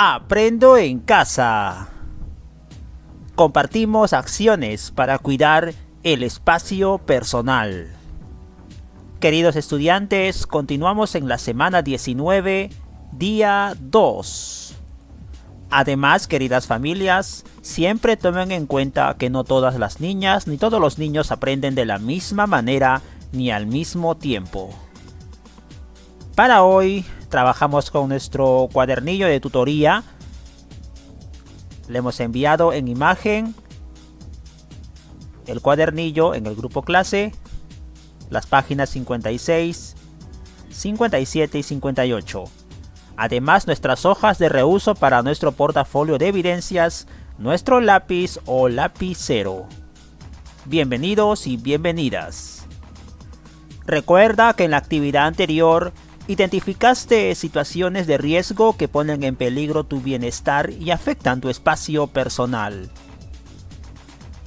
Aprendo en casa. Compartimos acciones para cuidar el espacio personal. Queridos estudiantes, continuamos en la semana 19, día 2. Además, queridas familias, siempre tomen en cuenta que no todas las niñas ni todos los niños aprenden de la misma manera ni al mismo tiempo. Para hoy trabajamos con nuestro cuadernillo de tutoría. Le hemos enviado en imagen el cuadernillo en el grupo clase, las páginas 56, 57 y 58. Además, nuestras hojas de reuso para nuestro portafolio de evidencias, nuestro lápiz o lapicero. Bienvenidos y bienvenidas. Recuerda que en la actividad anterior identificaste situaciones de riesgo que ponen en peligro tu bienestar y afectan tu espacio personal.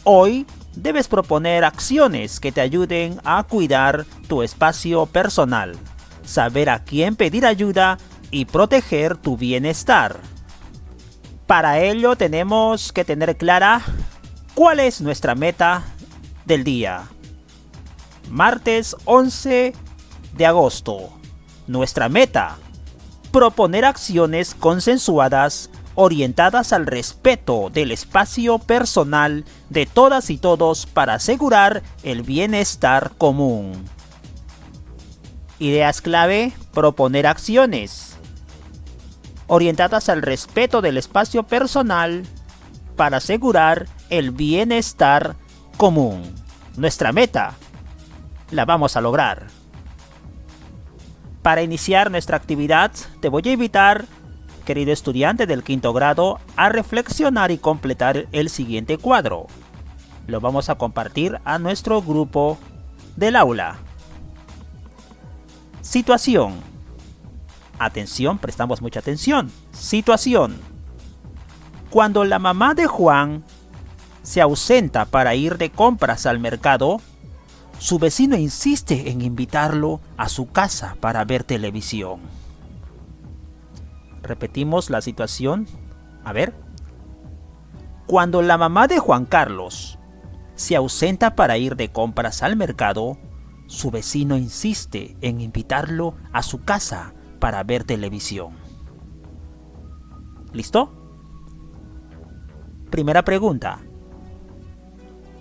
Hoy debes proponer acciones que te ayuden a cuidar tu espacio personal, saber a quién pedir ayuda y proteger tu bienestar. Para ello tenemos que tener clara cuál es nuestra meta del día. Martes 11 de agosto. Nuestra meta: proponer acciones consensuadas orientadas al respeto del espacio personal de todas y todos para asegurar el bienestar común. Ideas clave: proponer acciones orientadas al respeto del espacio personal para asegurar el bienestar común. Nuestra meta la vamos a lograr. Para iniciar nuestra actividad, te voy a invitar, querido estudiante del quinto grado, a reflexionar y completar el siguiente cuadro. Lo vamos a compartir a nuestro grupo del aula. Situación. Atención, prestamos mucha atención. Situación. Cuando la mamá de Juan se ausenta para ir de compras al mercado, su vecino insiste en invitarlo a su casa para ver televisión. Repetimos la situación. A ver. Cuando la mamá de Juan Carlos se ausenta para ir de compras al mercado, su vecino insiste en invitarlo a su casa para ver televisión. ¿Listo? Primera pregunta.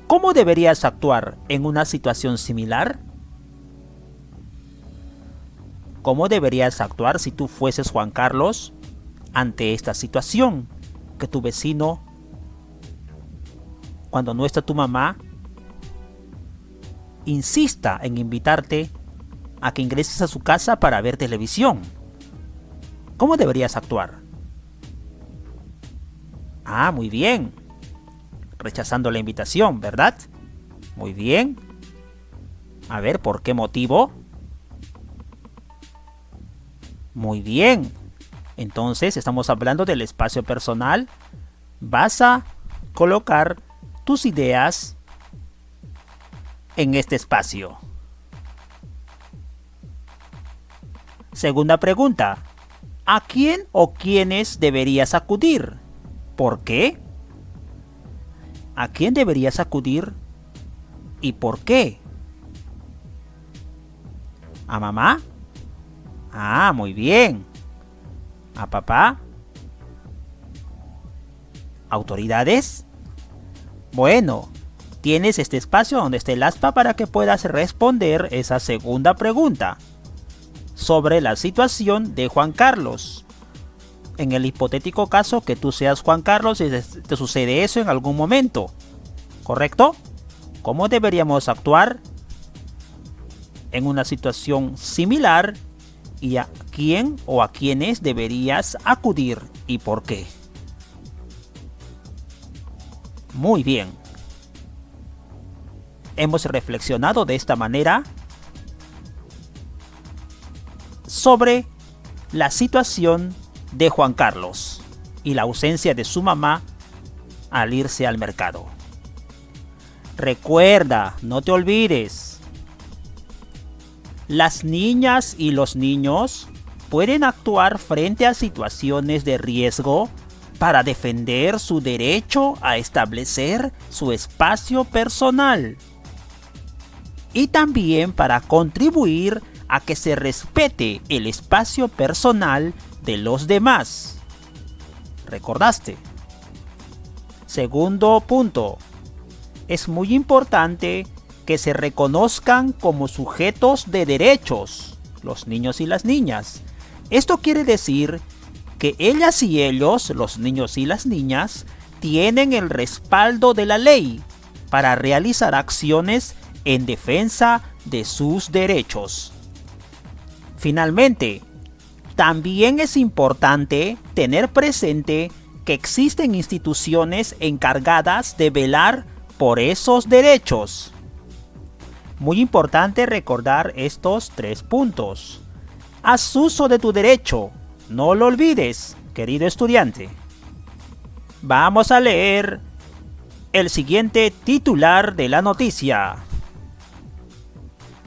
¿Cómo deberías actuar en una situación similar? ¿Cómo deberías actuar si tú fueses Juan Carlos ante esta situación? Que tu vecino, cuando no está tu mamá, insista en invitarte a que ingreses a su casa para ver televisión. ¿Cómo deberías actuar? Ah, muy bien. Rechazando la invitación, ¿verdad? Muy bien. A ver, ¿por qué motivo? Muy bien. Entonces, estamos hablando del espacio personal. Vas a colocar tus ideas en este espacio. Segunda pregunta. ¿A quién o quiénes deberías acudir? ¿Por qué? ¿A quién deberías acudir y por qué? ¿A mamá? Ah, muy bien. ¿A papá? ¿Autoridades? Bueno, tienes este espacio donde esté el aspa para que puedas responder esa segunda pregunta sobre la situación de Juan Carlos. En el hipotético caso que tú seas Juan Carlos y te sucede eso en algún momento, ¿correcto? ¿Cómo deberíamos actuar en una situación similar y a quién o a quiénes deberías acudir y por qué? Muy bien. Hemos reflexionado de esta manera sobre la situación de Juan Carlos y la ausencia de su mamá al irse al mercado. Recuerda, no te olvides, las niñas y los niños pueden actuar frente a situaciones de riesgo para defender su derecho a establecer su espacio personal y también para contribuir a que se respete el espacio personal de los demás. ¿Recordaste? Segundo punto. Es muy importante que se reconozcan como sujetos de derechos los niños y las niñas. Esto quiere decir que ellas y ellos, los niños y las niñas, tienen el respaldo de la ley para realizar acciones en defensa de sus derechos. Finalmente, también es importante tener presente que existen instituciones encargadas de velar por esos derechos. Muy importante recordar estos 3 puntos. Haz uso de tu derecho, no lo olvides, querido estudiante. Vamos a leer el siguiente titular de la noticia.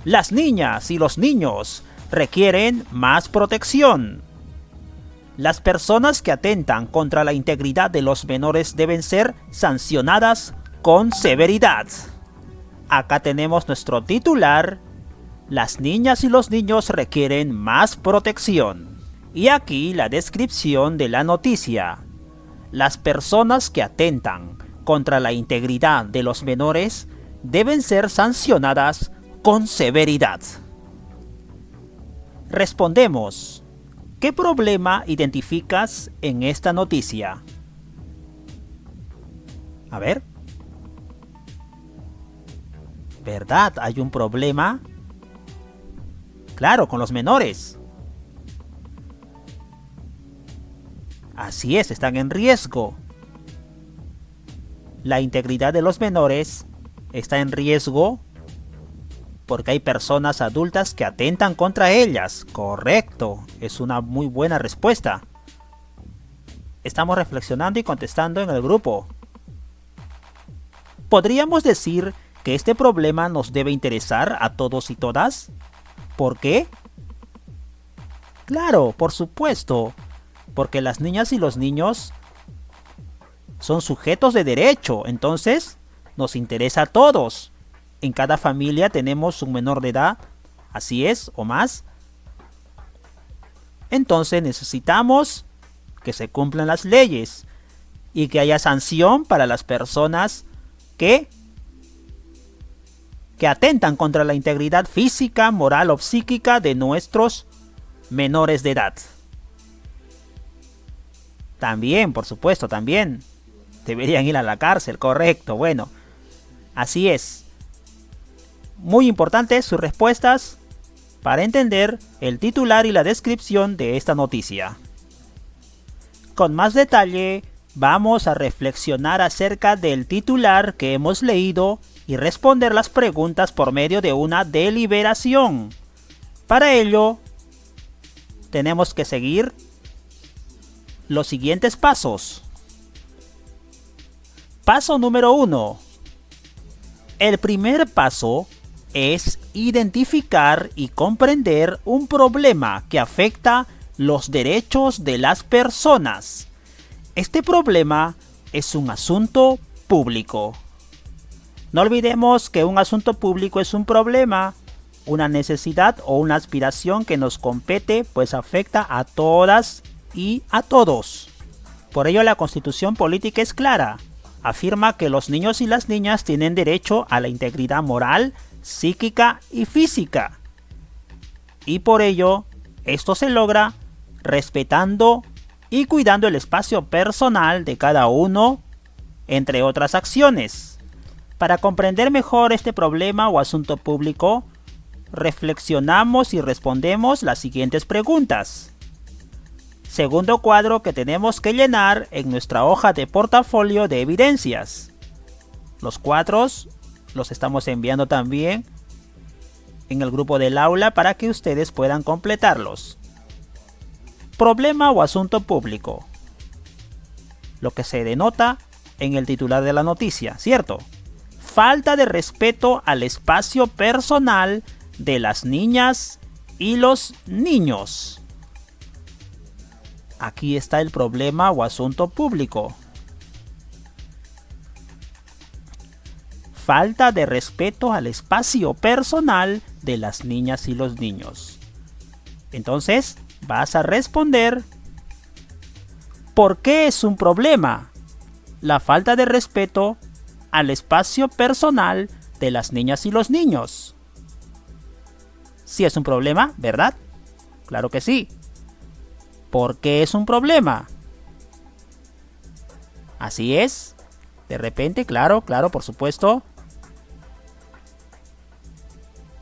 Las niñas y los niños requieren más protección. Las personas que atentan contra la integridad de los menores deben ser sancionadas con severidad. Acá tenemos nuestro titular. Las niñas y los niños requieren más protección. Y aquí la descripción de la noticia. Las personas que atentan contra la integridad de los menores deben ser sancionadas con severidad. Respondemos. ¿Qué problema identificas en esta noticia? A ver. ¿Verdad? ¿Hay un problema? Claro, con los menores. Así es, están en riesgo. La integridad de los menores está en riesgo porque hay personas adultas que atentan contra ellas. Correcto, es una muy buena respuesta. Estamos reflexionando y contestando en el grupo. ¿Podríamos decir que este problema nos debe interesar a todos y todas? ¿Por qué? Claro, por supuesto, porque las niñas y los niños son sujetos de derecho, entonces nos interesa a todos. En cada familia tenemos un menor de edad, así es, o más. Entonces necesitamos que se cumplan las leyes y que haya sanción para las personas que atentan contra la integridad física, moral o psíquica de nuestros menores de edad. También, por supuesto, también deberían ir a la cárcel, correcto, bueno, así es. Muy importantes sus respuestas para entender el titular y la descripción de esta noticia. Con más detalle, vamos a reflexionar acerca del titular que hemos leído y responder las preguntas por medio de una deliberación. Para ello, tenemos que seguir los siguientes pasos. Paso número 1. El primer paso es identificar y comprender un problema que afecta los derechos de las personas. Este problema es un asunto público. No olvidemos que un asunto público es un problema, una necesidad o una aspiración que nos compete, pues afecta a todas y a todos. Por ello la Constitución política es clara. Afirma que los niños y las niñas tienen derecho a la integridad moral, psíquica y física. Y por ello, esto se logra respetando y cuidando el espacio personal de cada uno, entre otras acciones. Para comprender mejor este problema o asunto público, reflexionamos y respondemos las siguientes preguntas. Segundo cuadro que tenemos que llenar en nuestra hoja de portafolio de evidencias. Los cuadros los estamos enviando también en el grupo del aula para que ustedes puedan completarlos. Problema o asunto público. Lo que se denota en el titular de la noticia, ¿cierto? Falta de respeto al espacio personal de las niñas y los niños. Aquí está el problema o asunto público. Falta de respeto al espacio personal de las niñas y los niños. Entonces, vas a responder: ¿por qué es un problema la falta de respeto al espacio personal de las niñas y los niños? Sí es un problema, ¿verdad? Claro que sí. ¿Por qué es un problema? Así es. De repente, claro, por supuesto.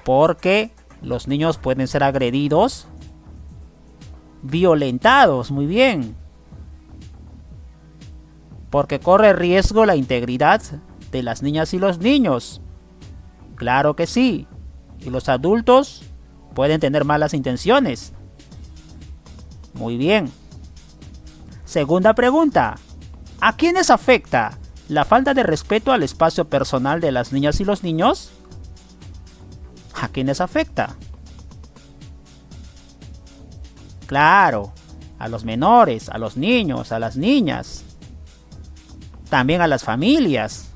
Porque los niños pueden ser agredidos, violentados, muy bien. Porque corre riesgo la integridad de las niñas y los niños. Claro que sí. Y los adultos pueden tener malas intenciones. Muy bien. Segunda pregunta. ¿A quiénes afecta la falta de respeto al espacio personal de las niñas y los niños? ¿A quiénes afecta? Claro, a los menores, a los niños, a las niñas. También a las familias.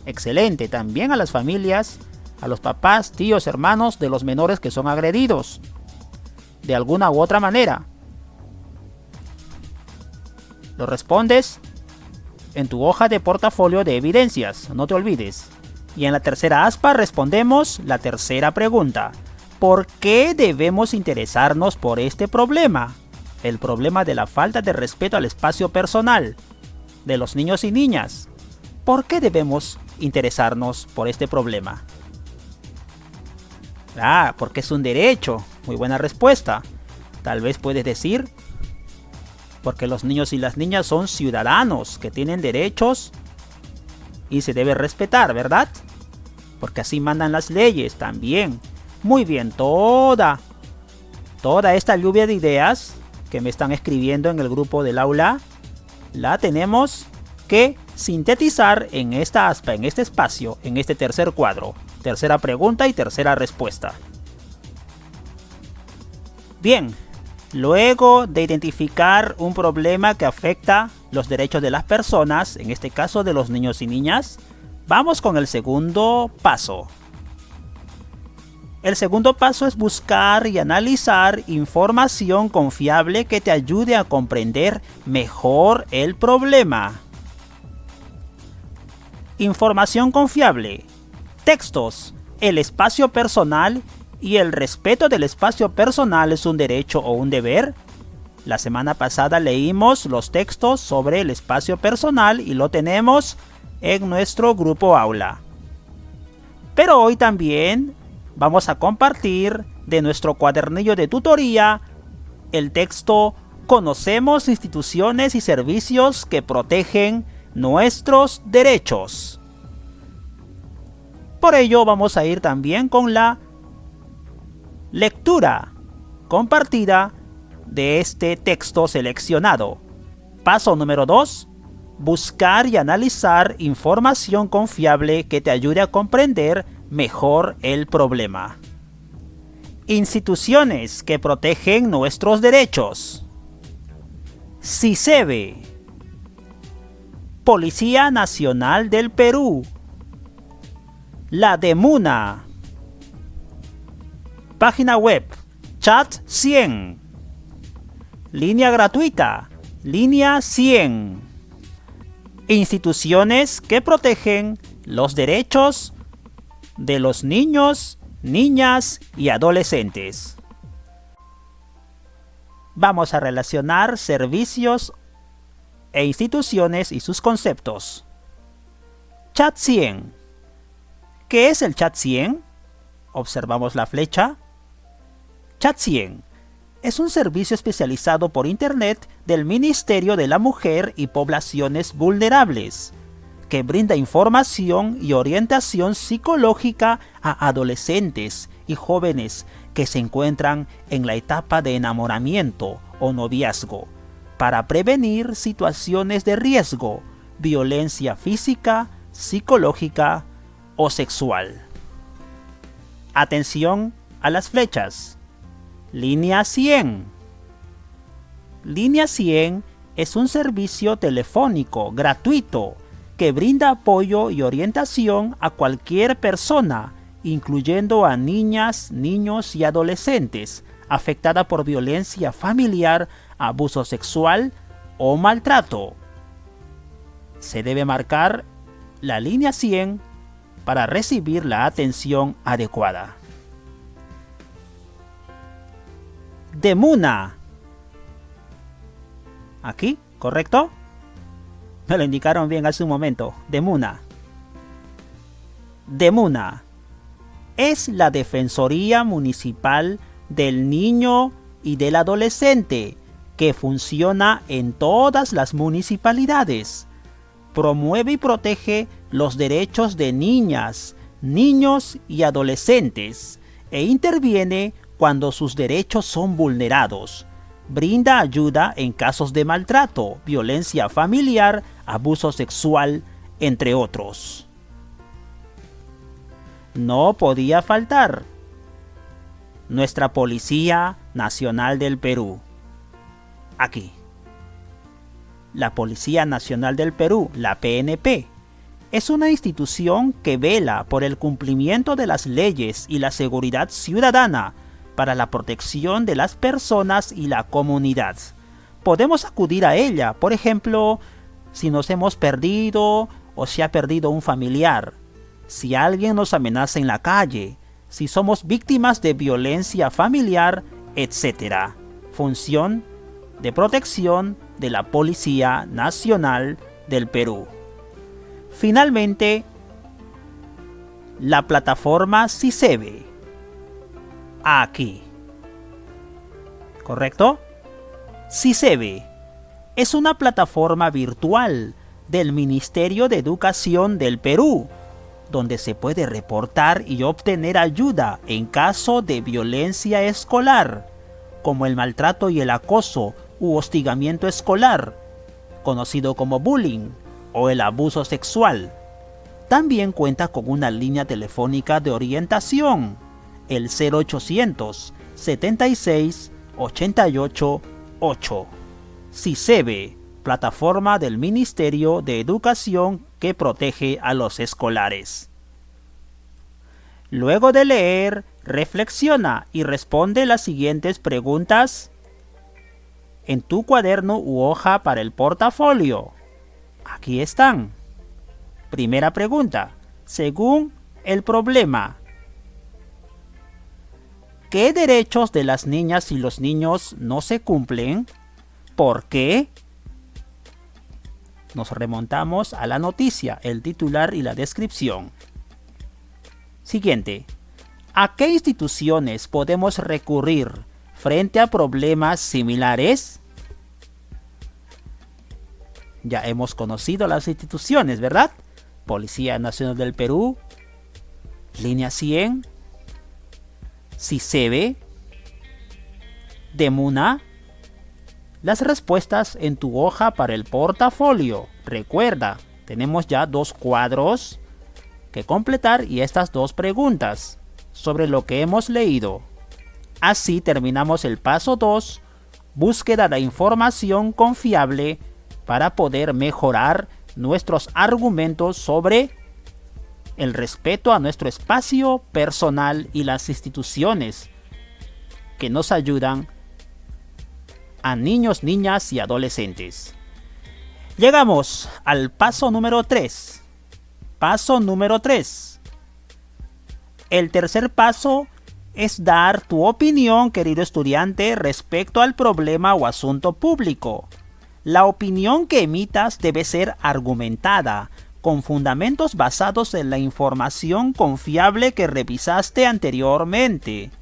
Excelente, también a las familias, a los papás, tíos, hermanos de los menores que son agredidos. De alguna u otra manera. Lo respondes en tu hoja de portafolio de evidencias, no te olvides. Y en la tercera aspa respondemos la tercera pregunta. ¿Por qué debemos interesarnos por este problema? El problema de la falta de respeto al espacio personal de los niños y niñas. ¿Por qué debemos interesarnos por este problema? Porque es un derecho. Muy buena respuesta. Tal vez puedes decir: porque los niños y las niñas son ciudadanos que tienen derechos y se debe respetar, ¿verdad? Porque así mandan las leyes también. Muy bien, toda esta lluvia de ideas que me están escribiendo en el grupo del aula, la tenemos que sintetizar en esta aspa, en este espacio, en este tercer cuadro. Tercera pregunta y tercera respuesta. Bien, luego de identificar un problema que afecta los derechos de las personas, en este caso de los niños y niñas, vamos con el segundo paso. El segundo paso es buscar y analizar información confiable que te ayude a comprender mejor el problema. Información confiable. Textos. El espacio personal y el respeto del espacio personal es un derecho o un deber. La semana pasada leímos los textos sobre el espacio personal y lo tenemos en nuestro grupo aula. Pero hoy también vamos a compartir de nuestro cuadernillo de tutoría el texto Conocemos instituciones y servicios que protegen nuestros derechos. Por ello vamos a ir también con la lectura compartida de este texto seleccionado. Paso número 2. Buscar y analizar información confiable que te ayude a comprender mejor el problema. Instituciones que protegen nuestros derechos. CICEBE. Policía Nacional del Perú. La DEMUNA. Página web Chat 100. Línea gratuita Línea 100. Instituciones que protegen los derechos de los niños, niñas y adolescentes. Vamos a relacionar servicios e instituciones y sus conceptos. Chat 100. ¿Qué es el Chat 100? Observamos la flecha. Chat 100 es un servicio especializado por Internet del Ministerio de la Mujer y Poblaciones Vulnerables, que brinda información y orientación psicológica a adolescentes y jóvenes que se encuentran en la etapa de enamoramiento o noviazgo, para prevenir situaciones de riesgo, violencia física, psicológica o sexual. Atención a las flechas. Línea 100. Línea 100 es un servicio telefónico gratuito que brinda apoyo y orientación a cualquier persona, incluyendo a niñas, niños y adolescentes afectada por violencia familiar, abuso sexual o maltrato. Se debe marcar la línea 100 para recibir la atención adecuada. Demuna. Aquí, ¿correcto? Me lo indicaron bien hace un momento. Demuna. Demuna es la Defensoría Municipal del Niño y del Adolescente que funciona en todas las municipalidades. Promueve y protege los derechos de niñas, niños y adolescentes e interviene cuando sus derechos son vulnerados. Brinda ayuda en casos de maltrato, violencia familiar, abuso sexual, entre otros. No podía faltar nuestra Policía Nacional del Perú. Aquí. La Policía Nacional del Perú, la PNP, es una institución que vela por el cumplimiento de las leyes y la seguridad ciudadana para la protección de las personas y la comunidad. Podemos acudir a ella, por ejemplo, si nos hemos perdido o se ha perdido un familiar, si alguien nos amenaza en la calle, si somos víctimas de violencia familiar, etc. Función de protección de la Policía Nacional del Perú. Finalmente, la plataforma CICEBE. Aquí. ¿Correcto? CICEBE es una plataforma virtual del Ministerio de Educación del Perú, donde se puede reportar y obtener ayuda en caso de violencia escolar, como el maltrato y el acoso u hostigamiento escolar, conocido como bullying, o el abuso sexual. También cuenta con una línea telefónica de orientación, el 0800 76 88 8. CICEBE, plataforma del Ministerio de Educación que protege a los escolares. Luego de leer, reflexiona y responde las siguientes preguntas en tu cuaderno u hoja para el portafolio. Aquí están. Primera pregunta. Según el problema, ¿qué derechos de las niñas y los niños no se cumplen? ¿Por qué? Nos remontamos a la noticia, el titular y la descripción. Siguiente. ¿A qué instituciones podemos recurrir frente a problemas similares? Ya hemos conocido las instituciones, ¿verdad? Policía Nacional del Perú, Línea 100, CICEBE, Demuna. Las respuestas en tu hoja para el portafolio. Recuerda, tenemos ya 2 cuadros que completar y estas 2 preguntas sobre lo que hemos leído. Así terminamos el paso 2, búsqueda de información confiable para poder mejorar nuestros argumentos sobre el respeto a nuestro espacio personal y las instituciones que nos ayudan a niños, niñas y adolescentes. Llegamos al paso número 3. Paso número 3. El tercer paso es dar tu opinión, querido estudiante, respecto al problema o asunto público. La opinión que emitas debe ser argumentada, con fundamentos basados en la información confiable que revisaste anteriormente.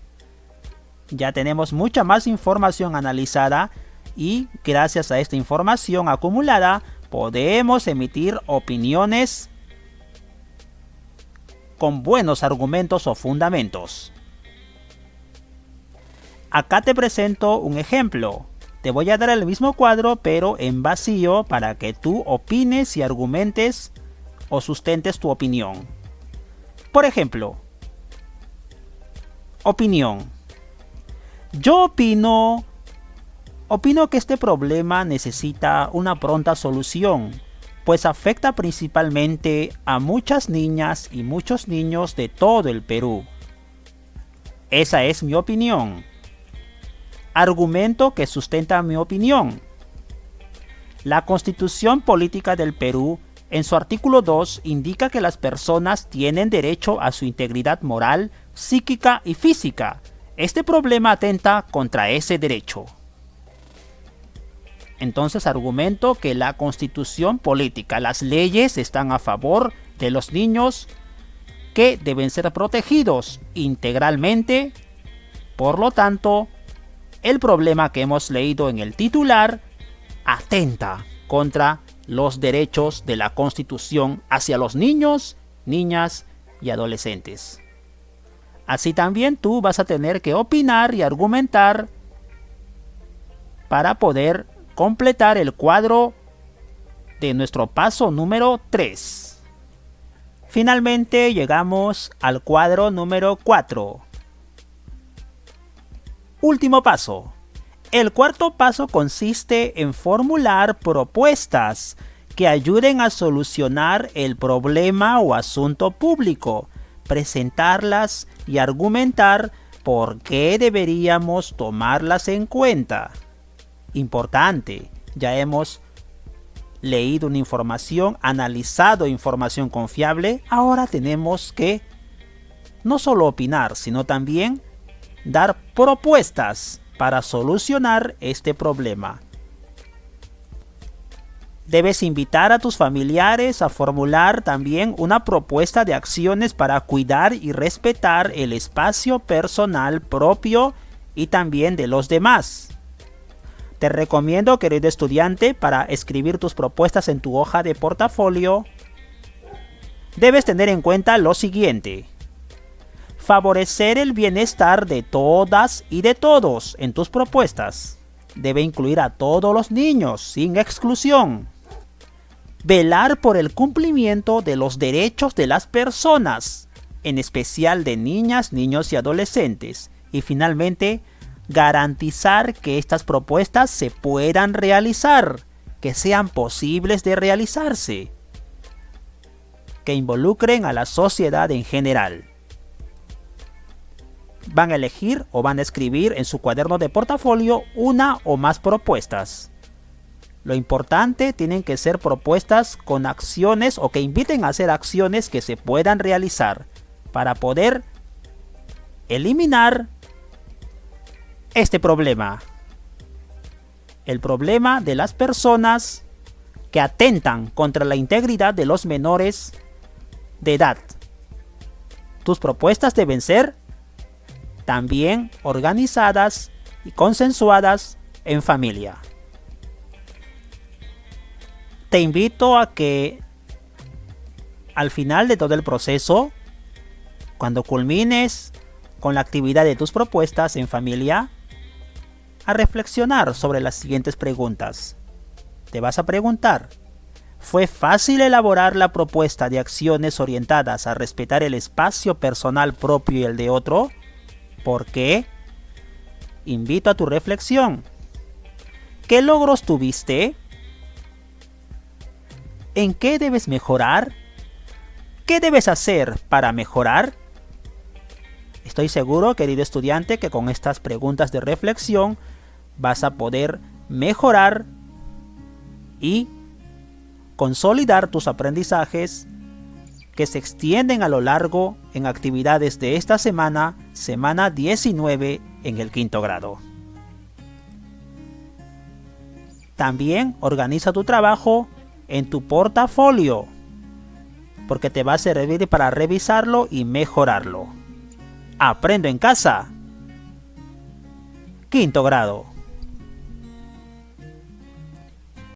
Ya tenemos mucha más información analizada y gracias a esta información acumulada podemos emitir opiniones con buenos argumentos o fundamentos. Acá te presento un ejemplo. Te voy a dar el mismo cuadro pero en vacío para que tú opines y argumentes o sustentes tu opinión. Por ejemplo, opinión. Yo opino Opino que este problema necesita una pronta solución, pues afecta principalmente a muchas niñas y muchos niños de todo el Perú. Esa es mi opinión. Argumento que sustenta mi opinión. La Constitución Política del Perú, en su artículo 2, indica que las personas tienen derecho a su integridad moral, psíquica y física. Este problema atenta contra ese derecho. Entonces argumento que la Constitución Política, las leyes están a favor de los niños que deben ser protegidos integralmente. Por lo tanto, el problema que hemos leído en el titular atenta contra los derechos de la Constitución hacia los niños, niñas y adolescentes. Así también tú vas a tener que opinar y argumentar para poder completar el cuadro de nuestro paso número 3. Finalmente llegamos al cuadro número 4. Último paso. El cuarto paso consiste en formular propuestas que ayuden a solucionar el problema o asunto público, presentarlas y argumentar por qué deberíamos tomarlas en cuenta. Importante, ya hemos leído una información, analizado información confiable, ahora tenemos que no solo opinar, sino también dar propuestas para solucionar este problema. Debes invitar a tus familiares a formular también una propuesta de acciones para cuidar y respetar el espacio personal propio y también de los demás. Te recomiendo, querido estudiante, para escribir tus propuestas en tu hoja de portafolio, debes tener en cuenta lo siguiente. Favorecer el bienestar de todas y de todos en tus propuestas. Debe incluir a todos los niños, sin exclusión. Velar por el cumplimiento de los derechos de las personas, en especial de niñas, niños y adolescentes. Y finalmente, garantizar que estas propuestas se puedan realizar, que sean posibles de realizarse, que involucren a la sociedad en general. Van a elegir o van a escribir en su cuaderno de portafolio una o más propuestas. Lo importante, tienen que ser propuestas con acciones o que inviten a hacer acciones que se puedan realizar para poder eliminar este problema. El problema de las personas que atentan contra la integridad de los menores de edad. Tus propuestas deben ser también organizadas y consensuadas en familia. Te invito a que al final de todo el proceso, cuando culmines con la actividad de tus propuestas en familia, a reflexionar sobre las siguientes preguntas. Te vas a preguntar: ¿fue fácil elaborar la propuesta de acciones orientadas a respetar el espacio personal propio y el de otro? ¿Por qué? Invito a tu reflexión. ¿Qué logros tuviste? ¿En qué debes mejorar? ¿Qué debes hacer para mejorar? Estoy seguro, querido estudiante, que con estas preguntas de reflexión vas a poder mejorar y consolidar tus aprendizajes que se extienden a lo largo en actividades de esta semana, semana 19 en el quinto grado. También organiza tu trabajo en tu portafolio, porque te va a servir para revisarlo y mejorarlo. Aprendo en casa. Quinto grado.